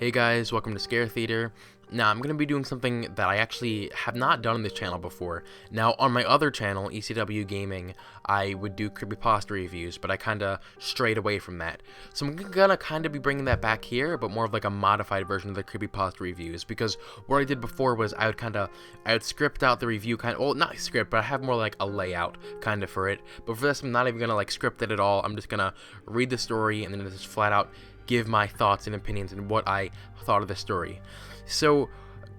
Hey guys, welcome to Scare Theater. Now, I'm going to be doing something that I actually have not done on this channel before. Now, on my other channel, ECW Gaming, I would do CreepyPasta reviews, but I kind of strayed away from that. So I'm going to kind of be bringing that back here, but more of like a modified version of the CreepyPasta reviews, because what I did before was I would script out the review well, not script, but I have more like a layout kind of for it. But for this, I'm not even going to like script it at all. I'm just going to read the story and then just flat out give my thoughts and opinions and what I thought of the story. So,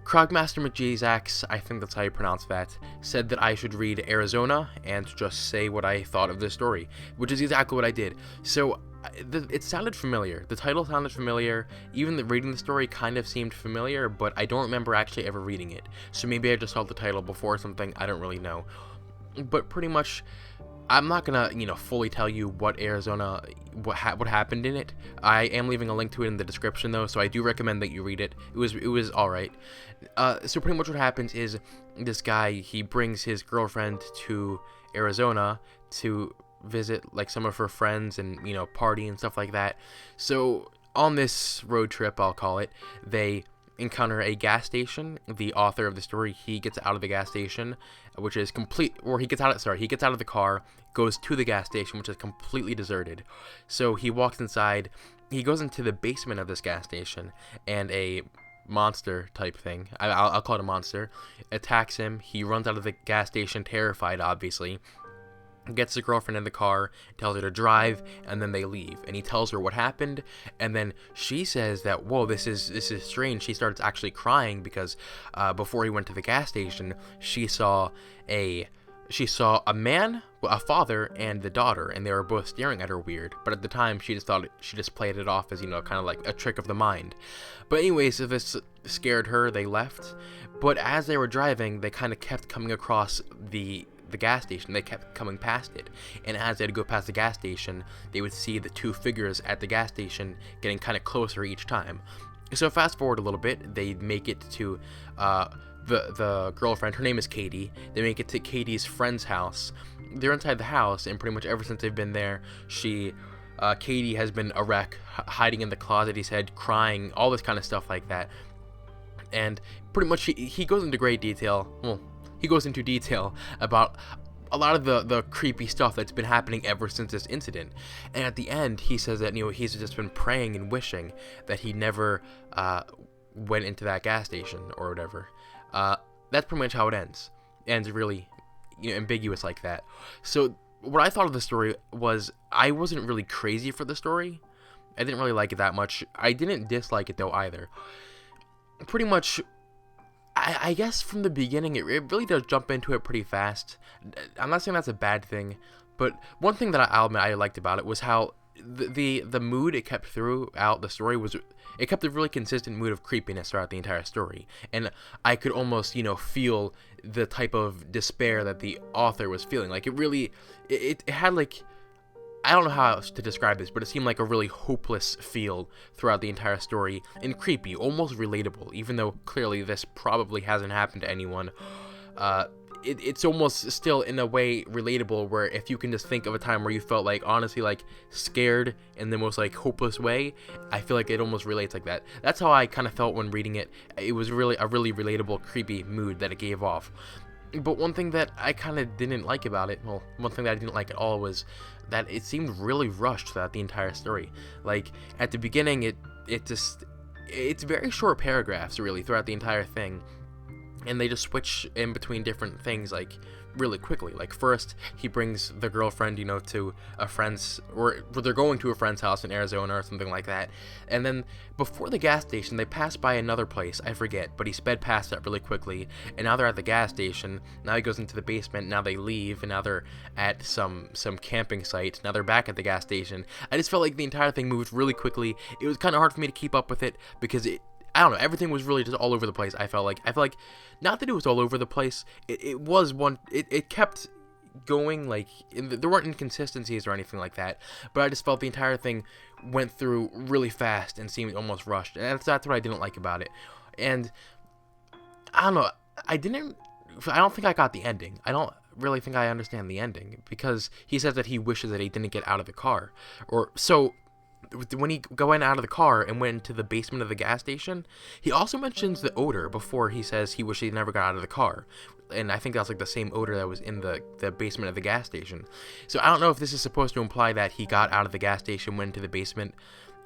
Krogmaster McJeezax, I think that's how you pronounce that, said that I should read Arizona and just say what I thought of the story, which is exactly what I did. So, it sounded familiar. The title sounded familiar. Even reading the story kind of seemed familiar, but I don't remember actually ever reading it. So maybe I just saw the title before or something. I don't really know. But pretty much, I'm not gonna, fully tell you what what happened in it. I am leaving a link to it in the description though, so I do recommend that you read it. It was all right. So pretty much what happens is this guy, he brings his girlfriend to Arizona to visit like some of her friends and party and stuff like that. So on this road trip, I'll call it, they encounter a gas station. The author of the story, he gets out of the gas station, which is he gets out of the car, goes to the gas station, which is completely deserted. So he walks inside, he goes into the basement of this gas station, and a monster type thing, I'll call it a monster, attacks him. He runs out of the gas station terrified, obviously, gets his girlfriend in the car, tells her to drive, and then they leave. And he tells her what happened, and then she says that, whoa, this is strange. She starts actually crying because before he went to the gas station, she saw a man, a father, and the daughter, and they were both staring at her weird. But at the time, she just played it off as, kind of like a trick of the mind. But anyways, if this scared her, they left. But as they were driving, they kind of kept coming across the gas station. They kept coming past it, and as they'd go past the gas station, they would see the two figures at the gas station getting kind of closer each time. So fast forward a little bit, they make it to the girlfriend. Her name is Katie. They make it to Katie's friend's house. They're inside the house, and pretty much ever since they've been there, Katie has been a wreck, hiding in the closet, he said, crying, all this kind of stuff like that. And pretty much he goes into great detail. Well, he goes into detail about a lot of the creepy stuff that's been happening ever since this incident. And at the end, he says that, he's just been praying and wishing that he never went into that gas station or whatever. That's pretty much how it ends. It ends really, ambiguous like that. So what I thought of the story was, I wasn't really crazy for the story. I didn't really like it that much. I didn't dislike it though either. Pretty much, I guess from the beginning, it really does jump into it pretty fast. I'm not saying that's a bad thing, but one thing that I'll admit I liked about it was how the mood it kept throughout the story it kept a really consistent mood of creepiness throughout the entire story. And I could almost, feel the type of despair that the author was feeling. Like, it had like, I don't know how else to describe this, but it seemed like a really hopeless feel throughout the entire story, and creepy, almost relatable, even though clearly this probably hasn't happened to anyone. It's almost still in a way relatable, where if you can just think of a time where you felt like, honestly, like scared in the most like hopeless way, I feel like it almost relates like that. That's how I kind of felt when reading it. It was really a really relatable, creepy mood that it gave off. But one thing that I kind of didn't like about it, well, one thing that I didn't like at all was that it seemed really rushed throughout the entire story. Like, at the beginning, it's very short paragraphs, really, throughout the entire thing. And they just switch in between different things, like, really quickly. Like, first, he brings the girlfriend, to a friend's, or they're going to a friend's house in Arizona or something like that. And then, before the gas station, they pass by another place, I forget, but he sped past that really quickly. And now they're at the gas station, now he goes into the basement, now they leave, and now they're at some camping site, now they're back at the gas station. I just felt like the entire thing moved really quickly. It was kind of hard for me to keep up with it, because I don't know, everything was really just all over the place. I felt like, not that it was all over the place, it kept going, like, there weren't inconsistencies or anything like that, but I just felt the entire thing went through really fast and seemed almost rushed, and that's what I didn't like about it. And, I don't know, I don't think I got the ending. I don't really think I understand the ending, because he says that he wishes that he didn't get out of the car, or, so, when he went out of the car and went into the basement of the gas station, he also mentions the odor before he says he wished he never got out of the car. And I think that's like the same odor that was in the basement of the gas station. So I don't know if this is supposed to imply that he got out of the gas station, went into the basement,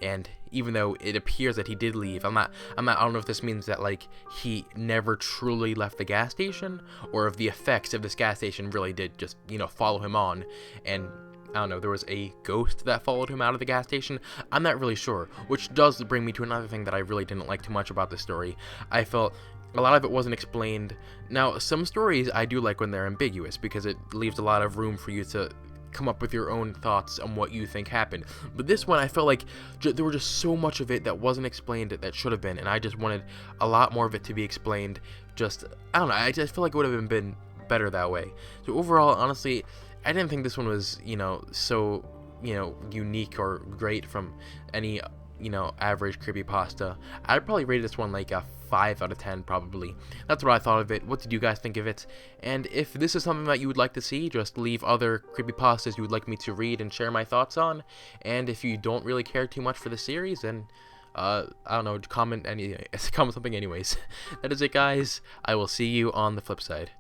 and even though it appears that he did leave, I don't know if this means that like he never truly left the gas station, or if the effects of this gas station really did just, follow him on, and I don't know, there was a ghost that followed him out of the gas station. I'm not really sure, which does bring me to another thing that I really didn't like too much about the story. I felt a lot of it wasn't explained. Now, some stories I do like when they're ambiguous, because it leaves a lot of room for you to come up with your own thoughts on what you think happened. But this one, I felt like there were just so much of it that wasn't explained that should have been, and I just wanted a lot more of it to be explained. I don't know, I just feel like it would have been better that way. So overall, honestly, I didn't think this one was, so, unique or great from any, average creepypasta. I'd probably rate this one like a 5 out of 10 probably. That's what I thought of it. What did you guys think of it? And if this is something that you would like to see, just leave other creepypastas you would like me to read and share my thoughts on. And if you don't really care too much for the series, then I don't know, comment something anyways. That is it, guys. I will see you on the flip side.